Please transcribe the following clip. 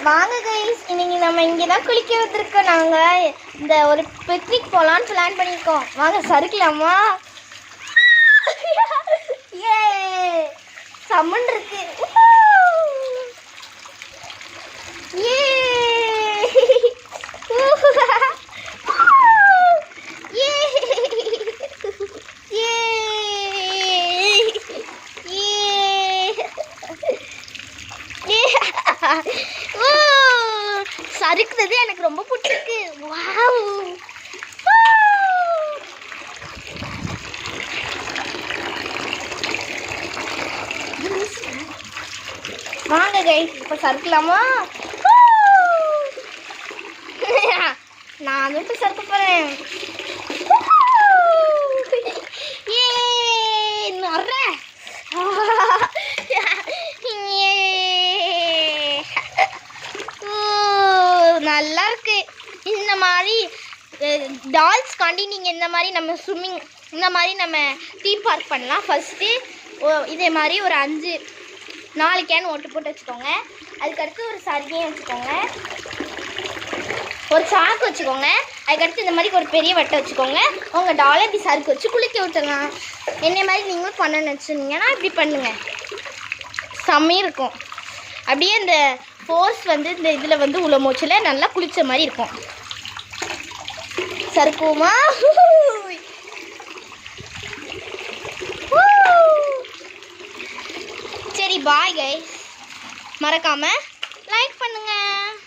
வாங்க கைஸ், இன்னைக்கு நம்ம இங்கே தான் குளிக்க வந்திருக்கோம். நாங்கள் இந்த ஒரு பிக்னிக் போகலான்னு பிளான் பண்ணியிருக்கோம். வாங்க சறுக்கலாமா? ஏ சம்மன் இருக்கு. ஏ சறுக்குறது எனக்கு ரொம்ப பிடிச்சிருக்கு. வாவ், வாங்க கைஸ் இப்போ சறுக்கலாமா? நான் இப்போ சறுக்க போறேன். நல்லா இருக்கு. இந்த மாதிரி டால்ஸ் காண்டி நீங்கள் இந்த மாதிரி நம்ம ஸ்விம்மிங் இந்த மாதிரி நம்ம தீம் பார்க் பண்ணலாம். ஃபஸ்ட்டு இதே மாதிரி ஒரு 4 கேன் ஓட்டு போட்டு வச்சுக்கோங்க. அதுக்கடுத்து ஒரு சர்க்கையும் வச்சுக்கோங்க, ஒரு சாக்கு வச்சுக்கோங்க. அதுக்கடுத்து இந்த மாதிரி ஒரு பெரிய வட்டை வச்சுக்கோங்க. உங்கள் டாலை இப்படி சறுக்கு வச்சு குளிக்க விட்டுலாம். என்ன மாதிரி நீங்களும் பண்ண நினச்சிருந்தீங்கன்னா இப்படி பண்ணுங்கள், செம்மையாக இருக்கும். அப்படியே இந்த ஃபோர்ஸ் இந்த இதில் உள்ள மூச்சில் நல்லா குளிச்ச மாதிரி இருக்கும். சறுக்குமா? சரி, பாய் கைஸ். மறக்காமல் லைக் பண்ணுங்கள்.